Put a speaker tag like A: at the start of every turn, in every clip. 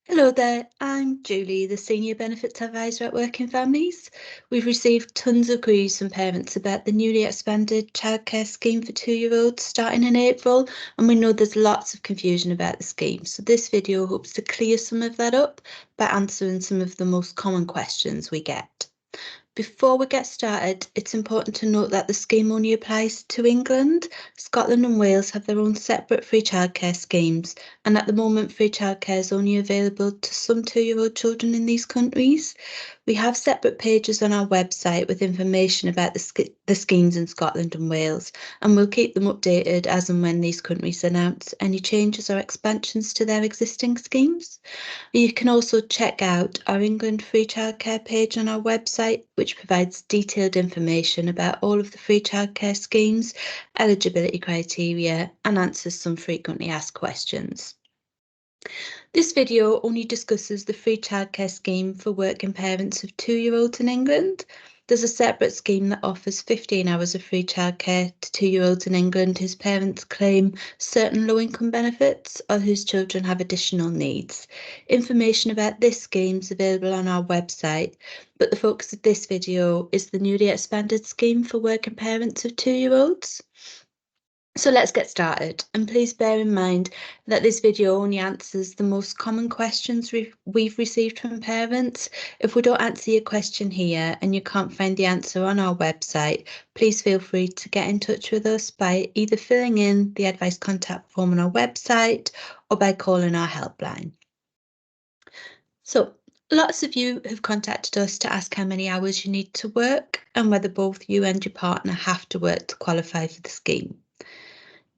A: Hello there, I'm Julie, the Senior Benefits Advisor at Working Families. We've received tons of queries from parents about the newly expanded childcare scheme for 2-year-olds starting in April, and we know there's lots of confusion about the scheme. So this video hopes to clear some of that up by answering some of the most common questions we get. Before we get started, it's important to note that the scheme only applies to England. Scotland and Wales have their own separate free childcare schemes, and at the moment free childcare is only available to some 2-year-old children in these countries. We have separate pages on our website with information about the schemes in Scotland and Wales, and we'll keep them updated as and when these countries announce any changes or expansions to their existing schemes. You can also check out our England free childcare page on our website, which provides detailed information about all of the free childcare schemes, eligibility criteria, and answers some frequently asked questions. This video only discusses the free childcare scheme for working parents of 2-year-olds in England. There's a separate scheme that offers 15 hours of free childcare to 2-year-olds in England whose parents claim certain low-income benefits or whose children have additional needs. Information about this scheme is available on our website, but the focus of this video is the newly expanded scheme for working parents of 2-year-olds. So let's get started, and please bear in mind that this video only answers the most common questions we've received from parents. If we don't answer your question here and you can't find the answer on our website, please feel free to get in touch with us by either filling in the advice contact form on our website or by calling our helpline. So lots of you have contacted us to ask how many hours you need to work and whether both you and your partner have to work to qualify for the scheme.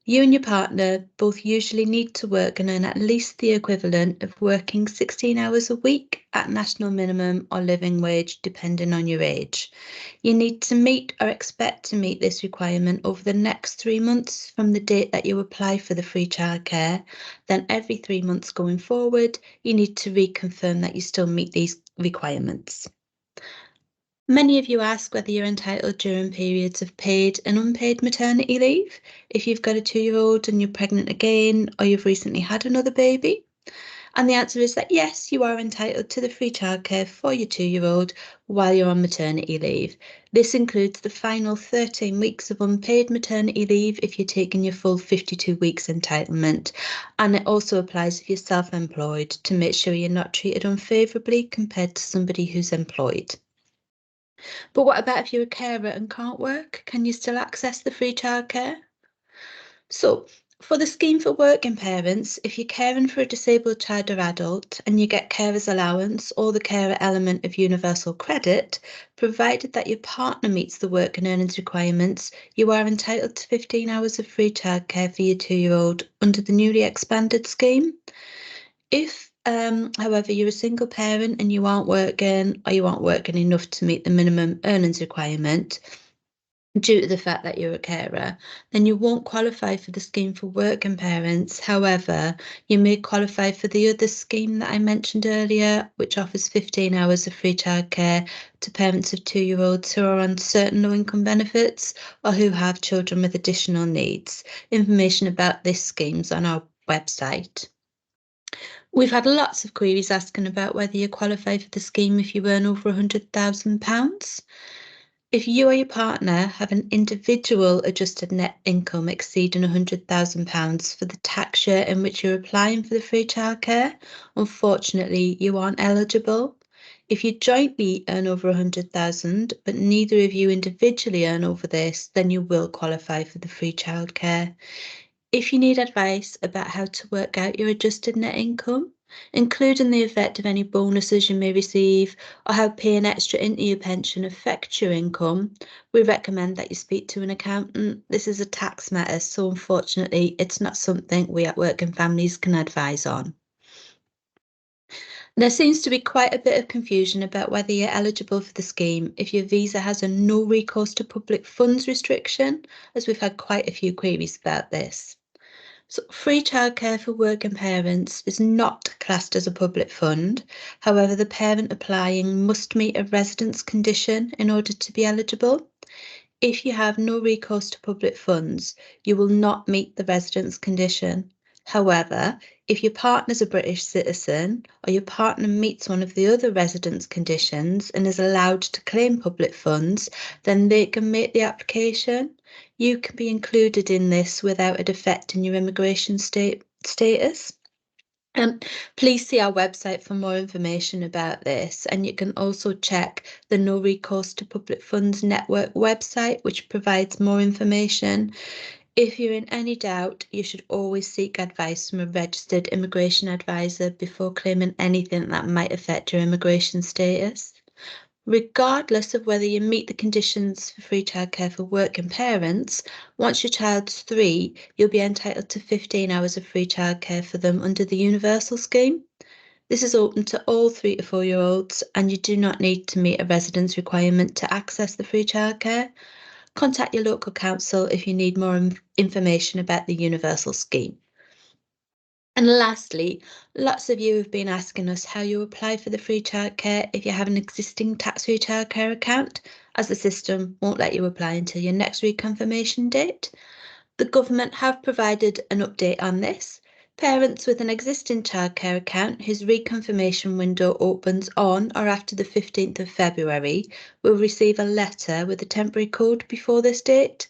A: You and your partner both usually need to work and earn at least the equivalent of working 16 hours a week at national minimum or living wage, depending on your age. You need to meet or expect to meet this requirement over the next 3 months from the date that you apply for the free childcare. Then every 3 months going forward, you need to reconfirm that you still meet these requirements. Many of you ask whether you're entitled during periods of paid and unpaid maternity leave, if you've got a 2-year-old and you're pregnant again, or you've recently had another baby. And the answer is that yes, you are entitled to the free childcare for your 2-year-old while you're on maternity leave. This includes the final 13 weeks of unpaid maternity leave if you're taking your full 52 weeks entitlement. And it also applies if you're self-employed to make sure you're not treated unfavourably compared to somebody who's employed. But what about if you're a carer and can't work? Can you still access the free childcare? So, for the scheme for working parents, if you're caring for a disabled child or adult and you get carer's allowance or the carer element of universal credit, provided that your partner meets the work and earnings requirements, you are entitled to 15 hours of free childcare for your 2-year-old under the newly expanded scheme. If, however, you're a single parent and you aren't working or you aren't working enough to meet the minimum earnings requirement due to the fact that you're a carer, then you won't qualify for the scheme for working parents. However, you may qualify for the other scheme that I mentioned earlier, which offers 15 hours of free childcare to parents of 2-year-olds who are on certain low-income benefits or who have children with additional needs. Information about this scheme is on our website. We've had lots of queries asking about whether you qualify for the scheme if you earn over £100,000. If you or your partner have an individual adjusted net income exceeding £100,000 for the tax year in which you're applying for the free childcare, unfortunately, you aren't eligible. If you jointly earn over £100,000, but neither of you individually earn over this, then you will qualify for the free childcare. If you need advice about how to work out your adjusted net income, including the effect of any bonuses you may receive or how paying extra into your pension affects your income, we recommend that you speak to an accountant. This is a tax matter, so unfortunately it's not something we at Working Families can advise on. There seems to be quite a bit of confusion about whether you're eligible for the scheme if your visa has a no recourse to public funds restriction, as we've had quite a few queries about this. So free childcare for working parents is not classed as a public fund. However, the parent applying must meet a residence condition in order to be eligible. If you have no recourse to public funds, you will not meet the residence condition. However, if your partner's a British citizen or your partner meets one of the other residence conditions and is allowed to claim public funds, then they can make the application. You can be included in this without it affecting your immigration status. Please see our website for more information about this, and you can also check the No Recourse to Public Funds Network website, which provides more information. If you're in any doubt, you should always seek advice from a registered immigration advisor before claiming anything that might affect your immigration status. Regardless of whether you meet the conditions for free childcare for working parents, once your child's 3, you'll be entitled to 15 hours of free childcare for them under the universal scheme. This is open to all 3 to 4-year-olds, and you do not need to meet a residence requirement to access the free childcare. Contact your local council if you need more information about the universal scheme. And lastly, lots of you have been asking us how you apply for the free childcare if you have an existing tax-free childcare account, as the system won't let you apply until your next reconfirmation date. The government have provided an update on this. Parents with an existing childcare account whose reconfirmation window opens on or after the 15th of February will receive a letter with a temporary code before this date.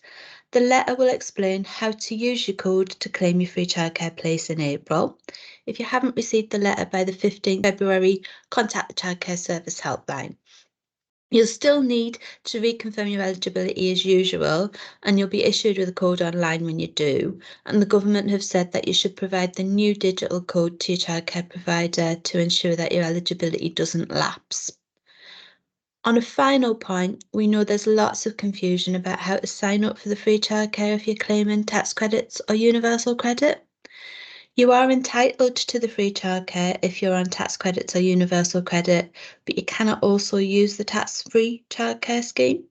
A: The letter will explain how to use your code to claim your free childcare place in April. If you haven't received the letter by the 15th of February, contact the Childcare Service Helpline. You'll still need to reconfirm your eligibility as usual, and you'll be issued with a code online when you do. And the government have said that you should provide the new digital code to your childcare provider to ensure that your eligibility doesn't lapse. On a final point, we know there's lots of confusion about how to sign up for the free childcare if you're claiming tax credits or universal credit. You are entitled to the free childcare if you're on tax credits or universal credit, but you cannot also use the tax-free childcare scheme.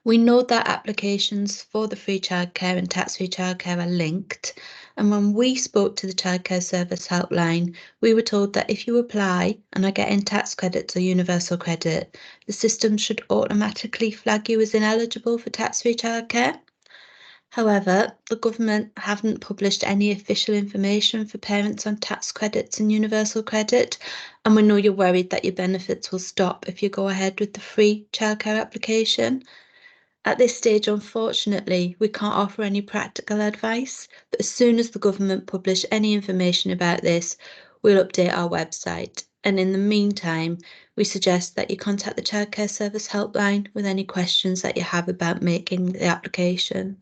A: We know that applications for the free childcare and tax-free childcare are linked, and when we spoke to the Childcare Service Helpline, we were told that if you apply and are getting tax credits or universal credit, the system should automatically flag you as ineligible for tax-free childcare. However, the government haven't published any official information for parents on tax credits and universal credit, and we know you're worried that your benefits will stop if you go ahead with the free childcare application. At this stage, unfortunately, we can't offer any practical advice, but as soon as the government publish any information about this, we'll update our website. And in the meantime, we suggest that you contact the Childcare Service Helpline with any questions that you have about making the application.